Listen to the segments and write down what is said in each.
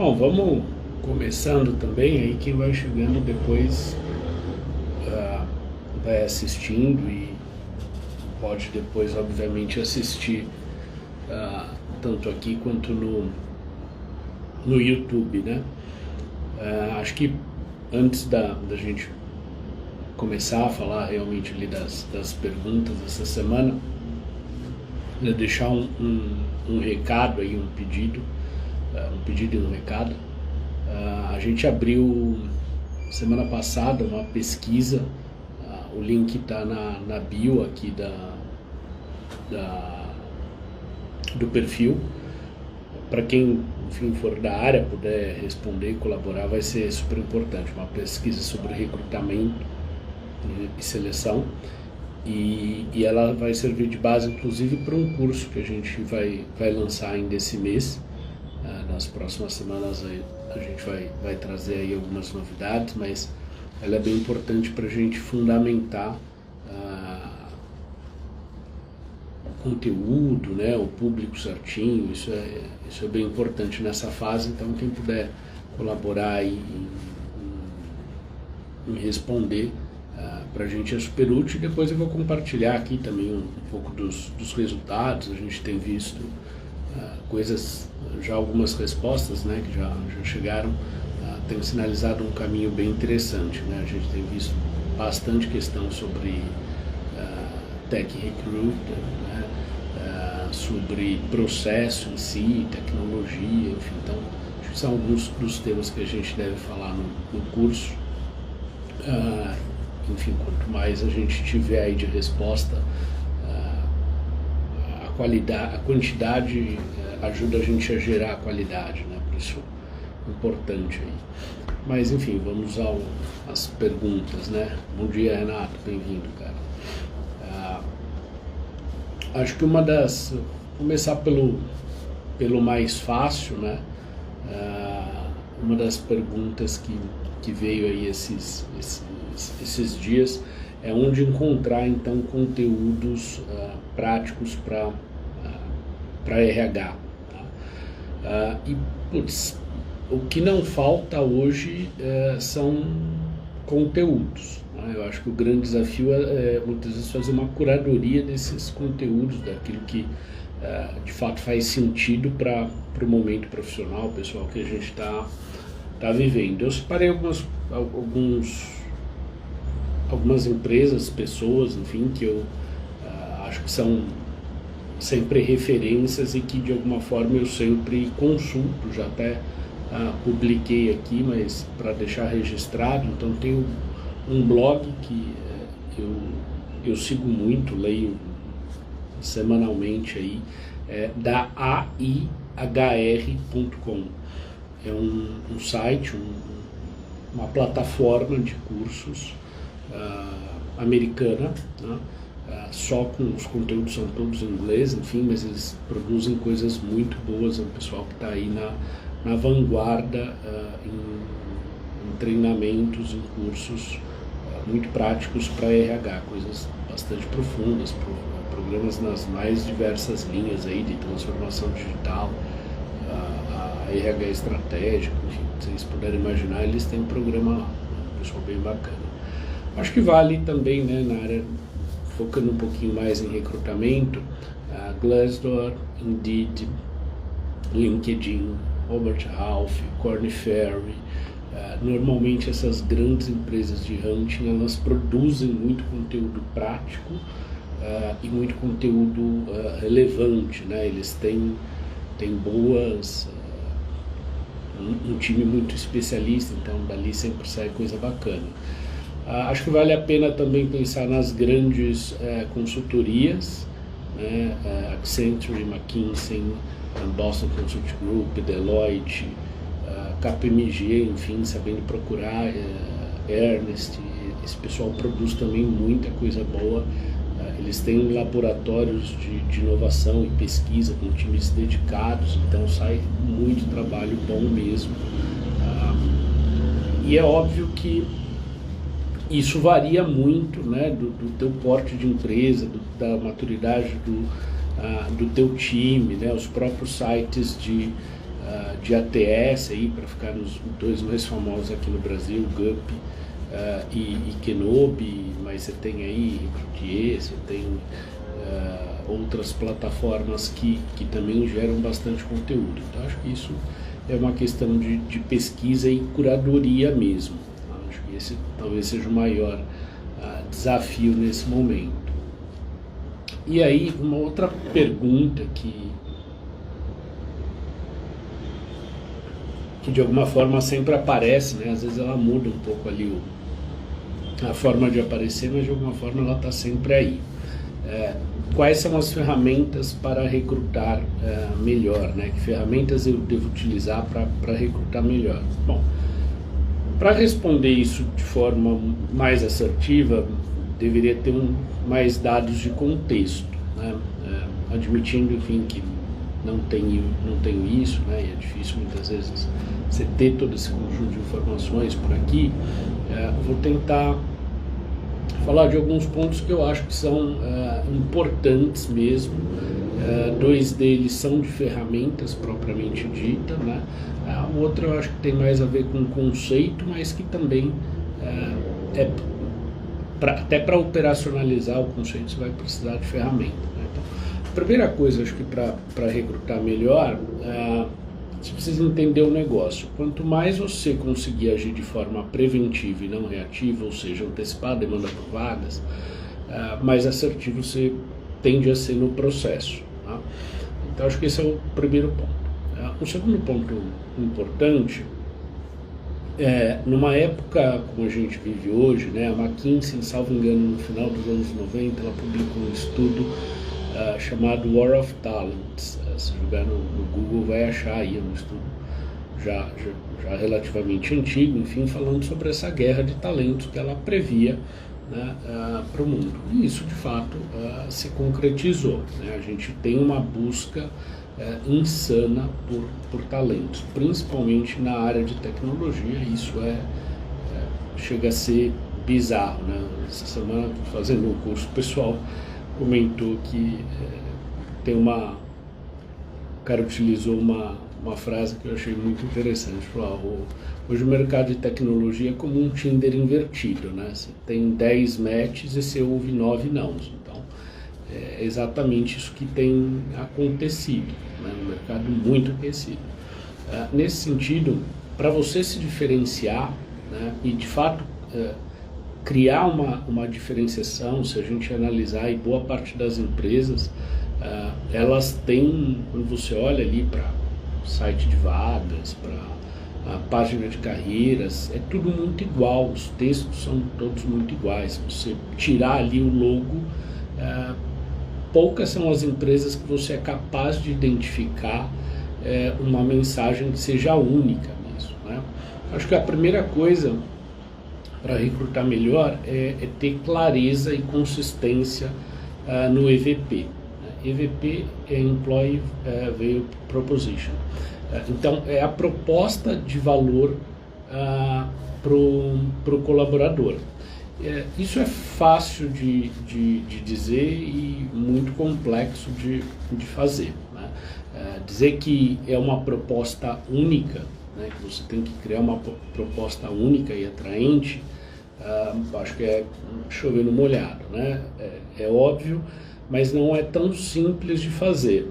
Bom, vamos começando também, aí quem vai chegando depois vai assistindo e pode depois, obviamente, assistir tanto aqui quanto no YouTube, né? Acho que antes da gente começar a falar realmente ali das perguntas dessa semana, eu deixar um recado aí, um pedido e um recado. A gente abriu semana passada uma pesquisa, o link está na bio aqui do perfil. Para quem, enfim, for da área, puder responder e colaborar, vai ser super importante. Uma pesquisa sobre recrutamento e seleção. E ela vai servir de base, inclusive, para um curso que a gente vai lançar ainda esse mês. Nas próximas semanas a gente vai trazer aí algumas novidades, mas ela é bem importante para a gente fundamentar o conteúdo, né, o público certinho. Isso é bem importante nessa fase. Então, quem puder colaborar aí em responder para a gente é super útil. Depois eu vou compartilhar aqui também um pouco dos resultados. A gente tem visto coisas, já algumas respostas, né, que já chegaram, tem sinalizado um caminho bem interessante, né? A gente tem visto bastante questão sobre Tech Recruiter, né? Sobre processo em si, tecnologia, enfim. Então, acho que são alguns dos temas que a gente deve falar no curso. Enfim, quanto mais a gente tiver aí de resposta, a quantidade ajuda a gente a gerar a qualidade, né? Por isso é importante aí. Mas enfim, vamos às perguntas, né? Bom dia, Renato, bem-vindo, cara. Acho que começar pelo mais fácil, né? Uma das perguntas que veio aí esses dias é onde encontrar então conteúdos práticos para RH. Tá? E putz, o que não falta hoje são conteúdos. Né? Eu acho que o grande desafio é muitas vezes fazer uma curadoria desses conteúdos, daquilo que de fato faz sentido para o momento profissional, pessoal, que a gente está vivendo. Eu separei algumas empresas, pessoas, enfim, que eu acho que são sempre referências e que de alguma forma eu sempre consulto. Já até publiquei aqui, mas para deixar registrado. Então tem um blog que eu sigo muito, leio semanalmente aí, da aihr.com. É um site, uma plataforma de cursos americana, né? Só com os conteúdos são todos em inglês, enfim, mas eles produzem coisas muito boas. É um pessoal que está aí na vanguarda em treinamentos, em cursos muito práticos para RH, coisas bastante profundas, programas nas mais diversas linhas aí de transformação digital, a RH estratégico, enfim, se vocês puderem imaginar, eles têm um programa lá, um pessoal bem bacana. Acho que vale também, né, na área, focando um pouquinho mais em recrutamento, Glassdoor, Indeed, LinkedIn, Robert Half, Korn Ferry. Normalmente essas grandes empresas de hunting, elas produzem muito conteúdo prático e muito conteúdo relevante, né? Eles têm boas, um time muito especialista, então dali sempre sai coisa bacana. Acho que vale a pena também pensar nas grandes consultorias, né? Accenture, McKinsey, Boston Consulting Group, Deloitte, KPMG, enfim, sabendo procurar, Ernst. Esse pessoal produz também muita coisa boa. Eles têm laboratórios de inovação e pesquisa com times dedicados, então sai muito trabalho bom mesmo. E é óbvio que isso varia muito, né, do teu porte de empresa, da maturidade do teu time, né, os próprios sites de de ATS aí, para ficar nos dois mais famosos aqui no Brasil, Gup e Kenobi, mas você tem aí Recruitier, você tem outras plataformas que também geram bastante conteúdo. Então acho que isso é uma questão de pesquisa e curadoria mesmo. Acho que esse talvez seja o maior desafio nesse momento. E aí, uma outra pergunta que de alguma forma sempre aparece, né? Às vezes ela muda um pouco ali a forma de aparecer, mas de alguma forma ela está sempre aí. Quais são as ferramentas para recrutar melhor, né? Que ferramentas eu devo utilizar para recrutar melhor? Bom, para responder isso de forma mais assertiva, deveria ter mais dados de contexto, né? Admitindo, enfim, que não tenho isso, né? E é difícil muitas vezes você ter todo esse conjunto de informações por aqui. Vou tentar falar de alguns pontos que eu acho que são importantes mesmo. Dois deles são de ferramentas propriamente dita, né? O outro eu acho que tem mais a ver com conceito, mas que também até para operacionalizar o conceito você vai precisar de ferramenta, né? Então, a primeira coisa, acho que para recrutar melhor, você precisa entender o negócio. Quanto mais você conseguir agir de forma preventiva e não reativa, ou seja, antecipar a demanda por vagas, mais assertivo você tende a ser no processo, tá? Então acho que esse é o primeiro ponto. O segundo ponto importante numa época como a gente vive hoje, né, a McKinsey, salvo engano, no final dos anos 90, ela publicou um estudo chamado War of Talents. Se jogar no Google vai achar aí, um estudo já relativamente antigo, enfim, falando sobre essa guerra de talentos que ela previa, né, para o mundo. E isso, de fato, se concretizou, né? A gente tem uma busca insana por talentos, principalmente na área de tecnologia. Isso chega a ser bizarro, né? Essa semana, fazendo um curso, o pessoal comentou que o cara utilizou uma frase que eu achei muito interessante. Falou, hoje o mercado de tecnologia é como um Tinder invertido, né? Você tem 10 matches e você ouve 9 nãos. Então, é exatamente isso que tem acontecido, né? Um mercado muito aquecido. Nesse sentido, para você se diferenciar, né, e de fato criar uma diferenciação, se a gente analisar, e boa parte das empresas, elas têm, quando você olha ali para o site de vagas, para a página de carreiras, é tudo muito igual, os textos são todos muito iguais. Se você tirar ali o logo, poucas são as empresas que você é capaz de identificar uma mensagem que seja única mesmo, né? Acho que a primeira coisa para recrutar melhor é ter clareza e consistência no EVP. EVP é Employee Value Proposition. Então, é a proposta de valor para o colaborador. Isso é fácil de dizer e muito complexo de fazer, né? Dizer que é uma proposta única, né, que você tem que criar uma proposta única e atraente, acho que é chover no molhado, né? É óbvio, mas não é tão simples de fazer,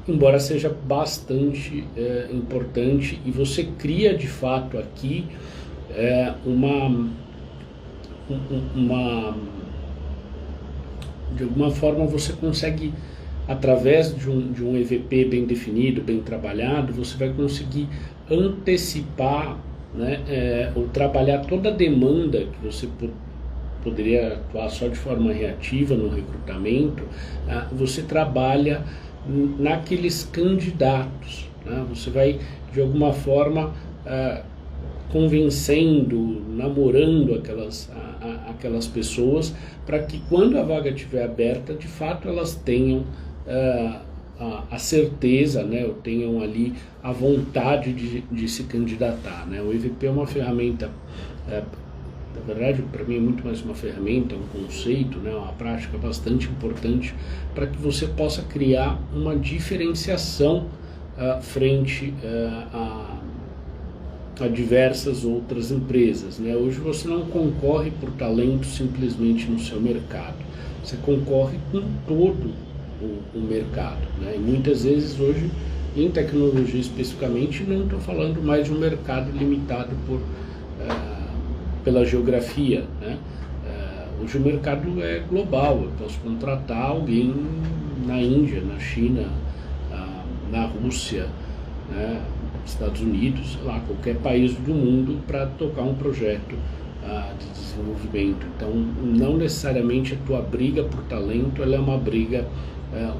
embora seja bastante importante, e você cria de fato aqui de alguma forma você consegue, através de um EVP bem definido, bem trabalhado, você vai conseguir antecipar, né, ou trabalhar toda a demanda que você poderia atuar só de forma reativa no recrutamento. Você trabalha naqueles candidatos, né? Você vai, de alguma forma, convencendo, namorando aquelas pessoas, para que quando a vaga estiver aberta, de fato elas tenham a certeza, né, ou tenham ali a vontade de se candidatar, né? O EVP é uma ferramenta, na verdade, para mim é muito mais uma ferramenta, um conceito, né, uma prática bastante importante para que você possa criar uma diferenciação frente a diversas outras empresas, né? Hoje você não concorre por talento simplesmente no seu mercado, você concorre com todo o mercado, né? E muitas vezes hoje, em tecnologia especificamente, não estou falando mais de um mercado limitado pela geografia, né? Hoje o mercado é global, eu posso contratar alguém na Índia, na China, na Rússia, né? Estados Unidos, sei lá, qualquer país do mundo para tocar um projeto de desenvolvimento. Então, não necessariamente a tua briga por talento, ela é uma briga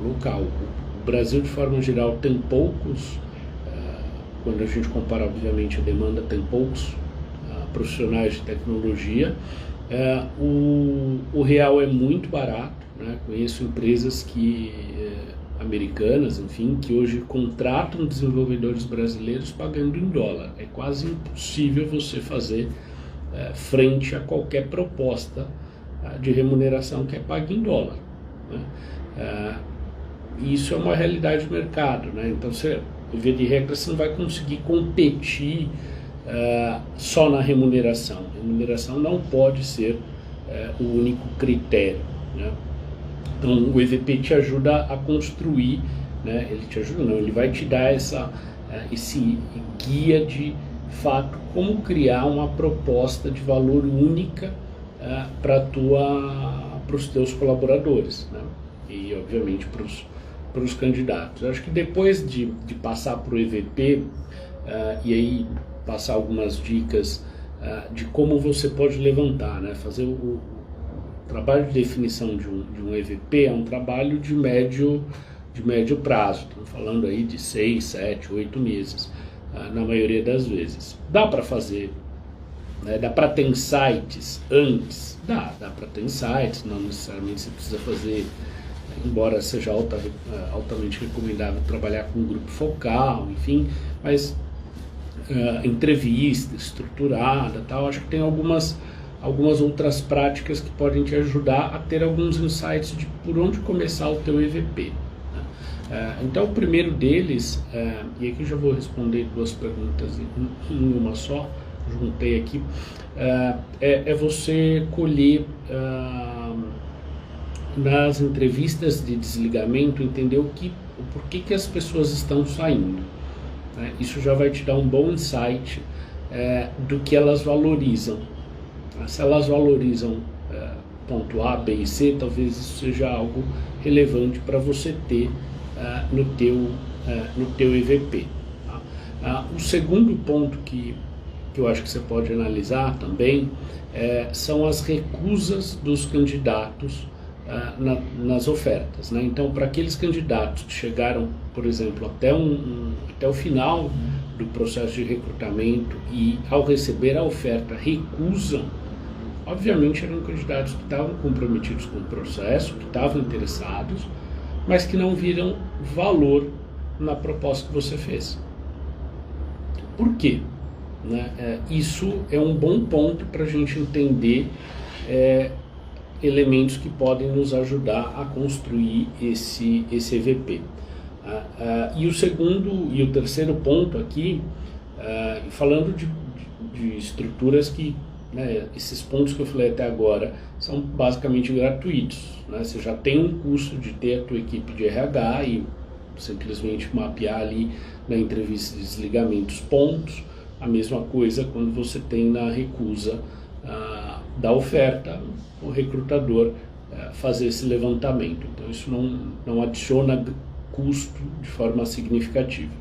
local. O Brasil, de forma geral, tem poucos, quando a gente compara, obviamente, a demanda, tem poucos profissionais de tecnologia. O real é muito barato, né? Conheço empresas americanas, enfim, que hoje contratam desenvolvedores brasileiros pagando em dólar. É quase impossível você fazer frente a qualquer proposta de remuneração que é paga em dólar, né? Isso é uma realidade do mercado, né? Então, via de regra, você não vai conseguir competir só na remuneração. A remuneração não pode ser o único critério, né? Então, o EVP te ajuda a construir, né? Ele te ajuda, não, ele vai te dar esse guia de fato como criar uma proposta de valor única para os teus colaboradores, né? E obviamente para os candidatos. Eu acho que depois de passar para o EVP e aí passar algumas dicas de como você pode levantar, né? Fazer o trabalho de definição de um EVP é um trabalho de médio prazo. Estamos falando aí de 6, 7, 8 meses, na maioria das vezes. Dá para fazer, né? Dá para ter insights antes? Dá para ter insights, não necessariamente você precisa fazer, embora seja altamente recomendável trabalhar com um grupo focal, enfim, mas entrevista estruturada, tal, acho que tem algumas outras práticas que podem te ajudar a ter alguns insights de por onde começar o teu EVP, né? Então, o primeiro deles, e aqui já vou responder duas perguntas em uma só, juntei aqui, é você colher nas entrevistas de desligamento, entender por que as pessoas estão saindo, né? Isso já vai te dar um bom insight do que elas valorizam. Se elas valorizam ponto A, B e C, talvez isso seja algo relevante para você ter no teu EVP. Tá? O segundo ponto que eu acho que você pode analisar também são as recusas dos candidatos nas ofertas, né? Então, para aqueles candidatos que chegaram, por exemplo, até o final do processo de recrutamento e, ao receber a oferta, recusam, obviamente eram candidatos que estavam comprometidos com o processo, que estavam interessados, mas que não viram valor na proposta que você fez. Por quê? Né? Isso é um bom ponto para a gente entender elementos que podem nos ajudar a construir esse EVP. E o segundo e o terceiro ponto aqui, falando de estruturas que, né, esses pontos que eu falei até agora são basicamente gratuitos, né? Você já tem um custo de ter a tua equipe de RH e simplesmente mapear ali na entrevista de desligamento os pontos. A mesma coisa quando você tem na recusa da oferta, o recrutador fazer esse levantamento. Então isso não adiciona custo de forma significativa.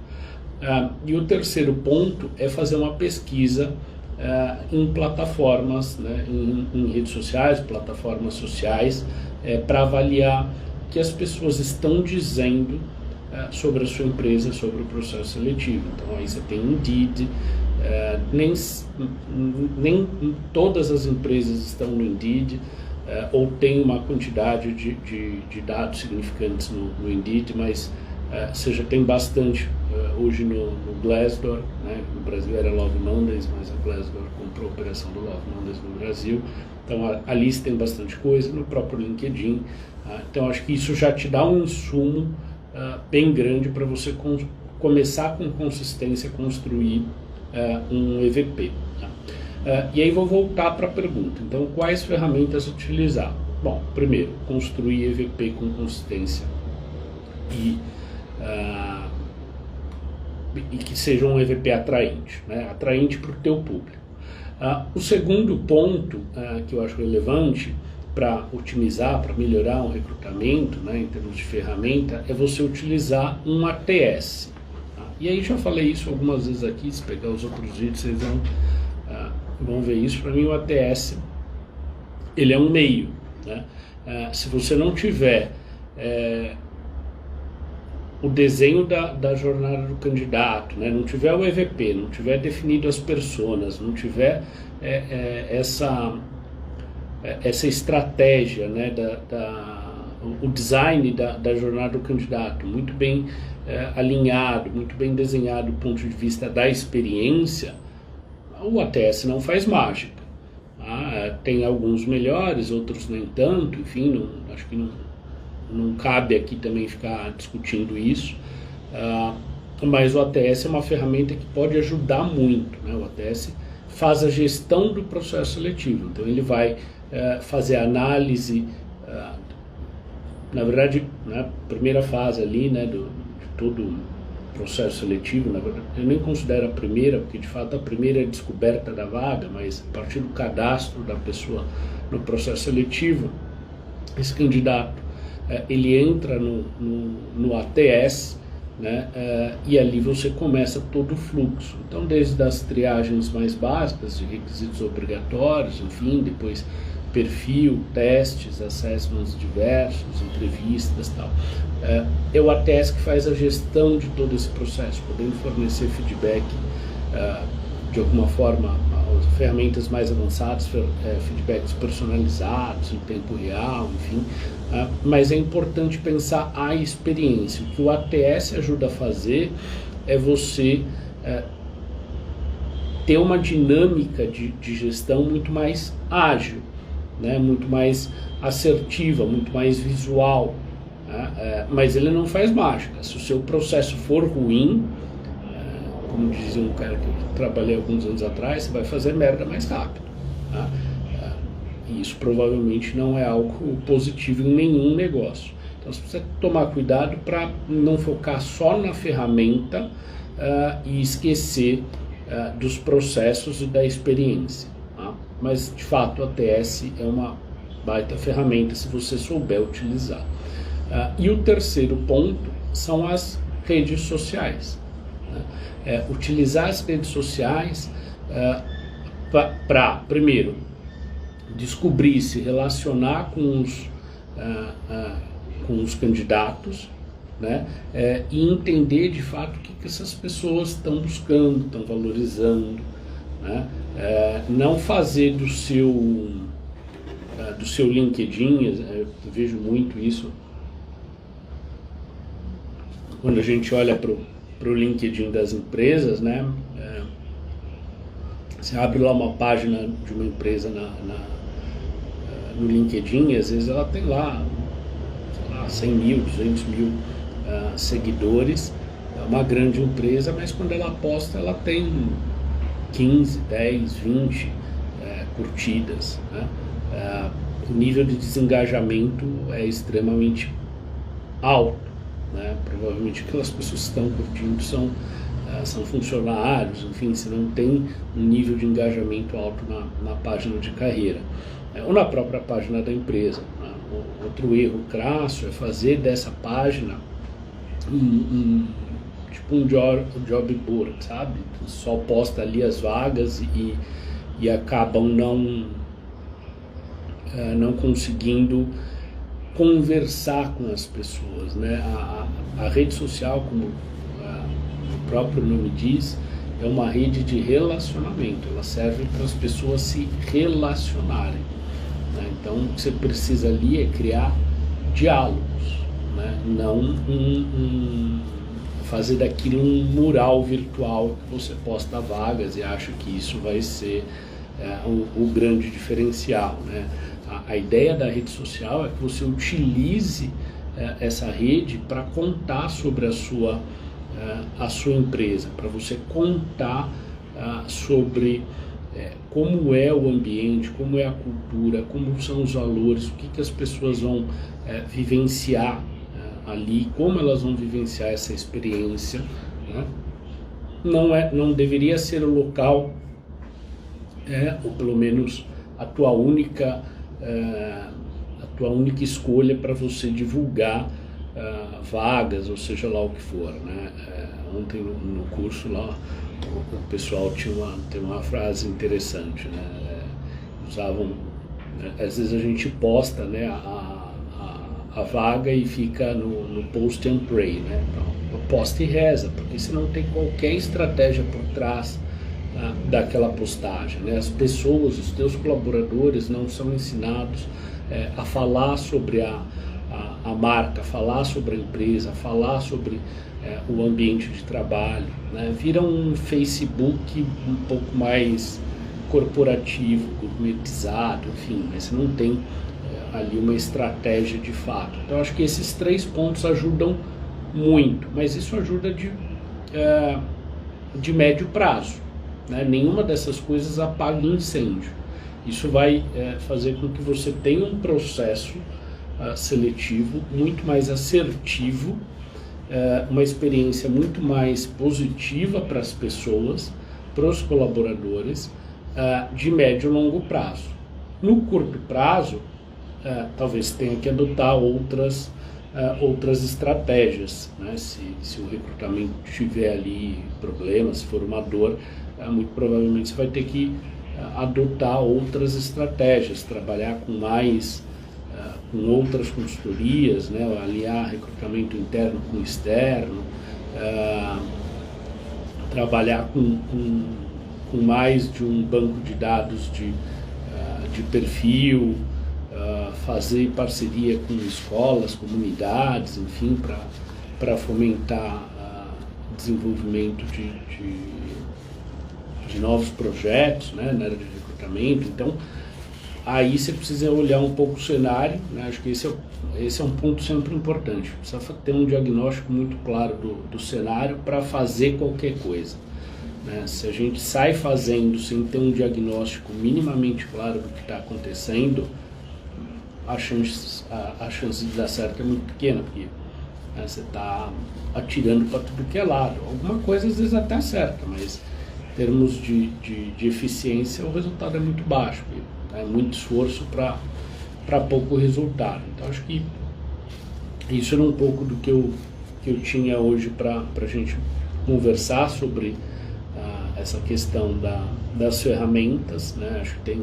E o terceiro ponto é fazer uma pesquisa em plataformas, né, em redes sociais, plataformas sociais, para avaliar o que as pessoas estão dizendo sobre a sua empresa, sobre o processo seletivo. Então aí você tem Indeed, nem todas as empresas estão no Indeed, ou tem uma quantidade de dados significantes no Indeed, mas você já tem bastante hoje no Glassdoor, né? No Brasil era Love Mondays, mas a Glassdoor comprou a operação do Love Mondays no Brasil, então ali você tem bastante coisa, no próprio LinkedIn. Então acho que isso já te dá um insumo bem grande para você começar com consistência a construir um EVP. Tá? E aí vou voltar para a pergunta. Então, quais ferramentas utilizar? Bom, primeiro, construir EVP com consistência e que seja um EVP atraente, né? Atraente para o teu público. O segundo ponto que eu acho relevante para otimizar, para melhorar um recrutamento, né, em termos de ferramenta, é você utilizar um ATS. Tá? E aí já falei isso algumas vezes aqui, se pegar os outros vídeos vocês vão ver isso. Para mim o ATS, ele é um meio. Né? Se você não tiver o desenho da jornada do candidato, né? Não tiver o EVP, não tiver definido as personas, não tiver essa estratégia, né? O design da jornada do candidato muito bem alinhado, muito bem desenhado do ponto de vista da experiência, o ATS não faz mágica. Tá? Tem alguns melhores, outros nem tanto, enfim, acho que não cabe aqui também ficar discutindo isso, mas o ATS é uma ferramenta que pode ajudar muito. Né? O ATS faz a gestão do processo seletivo, então ele vai fazer a análise, na verdade, na primeira fase ali, né, de todo o processo seletivo. Na verdade, eu nem considero a primeira, porque de fato a primeira é a descoberta da vaga, mas a partir do cadastro da pessoa no processo seletivo, esse candidato ele entra no ATS, né, e ali você começa todo o fluxo. Então, desde as triagens mais básicas, de requisitos obrigatórios, enfim, depois perfil, testes, assessments diversos, entrevistas e tal. É o ATS que faz a gestão de todo esse processo, podendo fornecer feedback de alguma forma, ferramentas mais avançadas, feedbacks personalizados em tempo real, enfim. Mas é importante pensar a experiência. O que o ATS ajuda a fazer é você ter uma dinâmica de gestão muito mais ágil, né? Muito mais assertiva, muito mais visual. Né? Mas ele não faz mágica. Se o seu processo for ruim, como dizia um cara que eu trabalhei alguns anos atrás, você vai fazer merda mais rápido. Tá? E isso provavelmente não é algo positivo em nenhum negócio. Então você precisa tomar cuidado para não focar só na ferramenta e esquecer dos processos e da experiência. Tá? Mas de fato a ATS é uma baita ferramenta se você souber utilizar. E o terceiro ponto são as redes sociais. Utilizar as redes sociais para, primeiro, descobrir, se relacionar com os candidatos, né? E entender de fato o que essas pessoas estão buscando, estão valorizando, né? Não fazer do seu LinkedIn, eu vejo muito isso quando a gente olha para o LinkedIn das empresas, né? Você abre lá uma página de uma empresa no LinkedIn, e às vezes ela tem lá, sei lá, 100 mil, 200 mil seguidores, é uma grande empresa, mas quando ela posta, ela tem 15, 10, 20 curtidas. Né? O nível de desengajamento é extremamente alto. Né? Provavelmente aquelas pessoas que estão curtindo são funcionários, enfim, se não tem um nível de engajamento alto na página de carreira, ou na própria página da empresa. Né? Outro erro crasso é fazer dessa página tipo um job board, sabe? Só posta ali as vagas e acabam não conseguindo conversar com as pessoas, né? A rede social, como o próprio nome diz, é uma rede de relacionamento. Ela serve para as pessoas se relacionarem, né? Então, o que você precisa ali é criar diálogos, né? Não fazer daquilo um mural virtual que você posta vagas e acha que isso vai ser o grande diferencial, né? A ideia da rede social é que você utilize essa rede para contar sobre a sua a sua empresa, para você contar sobre como é o ambiente, como é a cultura, como são os valores, o que as pessoas vão vivenciar ali, como elas vão vivenciar essa experiência, né? Não deveria ser o local, ou pelo menos a tua única escolha para você divulgar vagas, ou seja lá o que for, né? Ontem no curso lá o pessoal tem uma frase interessante, né? Usavam, às vezes a gente posta, né, a vaga e fica no post and pray, né? Então, posta e reza, porque você não tem qualquer estratégia por trás daquela postagem, né? As pessoas, os teus colaboradores não são ensinados a falar sobre a marca, falar sobre a empresa, falar sobre o ambiente de trabalho, né? Vira um Facebook um pouco mais corporativo, gourmetizado, enfim, mas não tem ali uma estratégia de fato. Então acho que esses 3 pontos ajudam muito, mas isso ajuda de médio prazo, né? Nenhuma dessas coisas apaga incêndio. Isso vai fazer com que você tenha um processo seletivo muito mais assertivo, uma experiência muito mais positiva para as pessoas, para os colaboradores, de médio e longo prazo. No curto prazo, talvez tenha que adotar outras estratégias, né? Se o recrutamento tiver ali problemas, se for uma dor, muito provavelmente você vai ter que adotar outras estratégias, trabalhar com outras consultorias, né? Aliar recrutamento interno com externo, trabalhar com mais de um banco de dados de perfil, fazer parceria com escolas, comunidades, enfim, para fomentar desenvolvimento de novos projetos, né, na área de recrutamento. Então, aí você precisa olhar um pouco o cenário, né? Acho que esse é um ponto sempre importante. Precisa ter um diagnóstico muito claro do cenário para fazer qualquer coisa, né? Se a gente sai fazendo sem ter um diagnóstico minimamente claro do que está acontecendo, a chance de dar certo é muito pequena, porque você está atirando para tudo que é lado. Alguma coisa às vezes até acerta, mas em termos de eficiência o resultado é muito baixo. É muito esforço para pouco resultado. Então acho que isso era um pouco do que eu tinha hoje para a gente conversar sobre essa questão das ferramentas, né? Acho que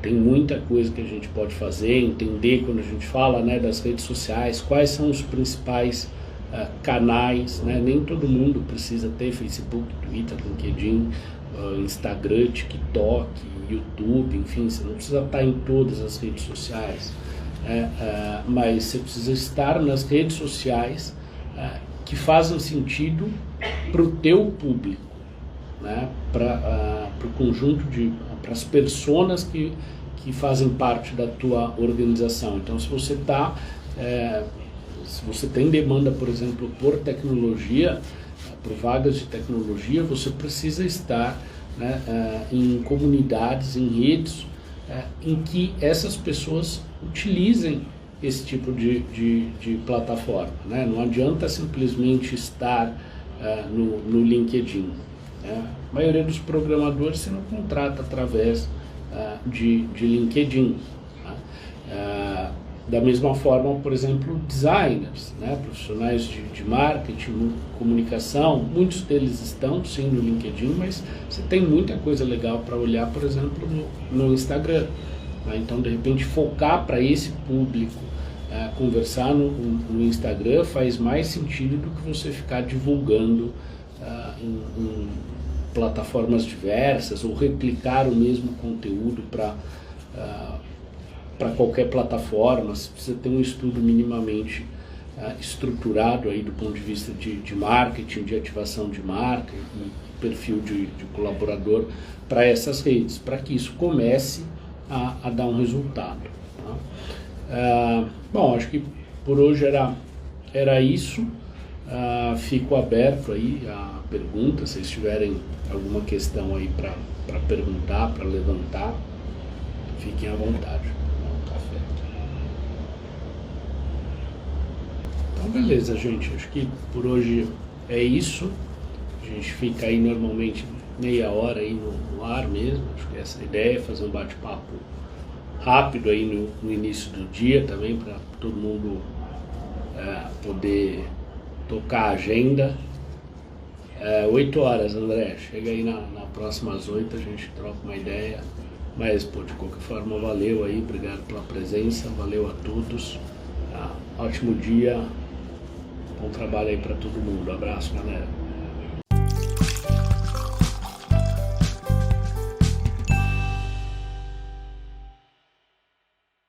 tem muita coisa que a gente pode fazer, entender quando a gente fala, né, das redes sociais, quais são os principais canais, né? Nem todo mundo precisa ter Facebook, Twitter, LinkedIn, Instagram, TikTok, YouTube, enfim, você não precisa estar em todas as redes sociais, mas você precisa estar nas redes sociais que fazem sentido para o teu público, né? Para o conjunto para as pessoas que fazem parte da tua organização. Então, se você tem demanda, por exemplo, por tecnologia, por vagas de tecnologia, você precisa estar, né, em comunidades, em redes, em que essas pessoas utilizem esse tipo de plataforma, né? Não adianta simplesmente estar no LinkedIn, né? A maioria dos programadores você não contrata através de LinkedIn, né? Da mesma forma, por exemplo, designers, né? Profissionais de marketing, comunicação, muitos deles estão sim no LinkedIn, mas você tem muita coisa legal para olhar, por exemplo, no Instagram, né? Então, de repente, focar para esse público, conversar no Instagram faz mais sentido do que você ficar divulgando em plataformas diversas ou replicar o mesmo conteúdo para qualquer plataforma. Você precisa ter um estudo minimamente estruturado aí do ponto de vista de marketing, de ativação de marca e perfil de colaborador para essas redes, para que isso comece a dar um resultado, tá? Bom, acho que por hoje era isso. Fico aberto aí a perguntas, se vocês tiverem alguma questão aí para perguntar, para levantar, fiquem à vontade. Um café. Então beleza, gente, acho que por hoje é isso. A gente fica aí normalmente meia hora aí no ar mesmo, acho que essa é a ideia, fazer um bate-papo rápido aí no início do dia também, para todo mundo poder tocar a agenda. 8 horas, André, chega aí na próximas 8, a gente troca uma ideia, mas pô, de qualquer forma valeu aí, obrigado pela presença, valeu a todos, ótimo dia, bom trabalho aí para todo mundo, abraço galera.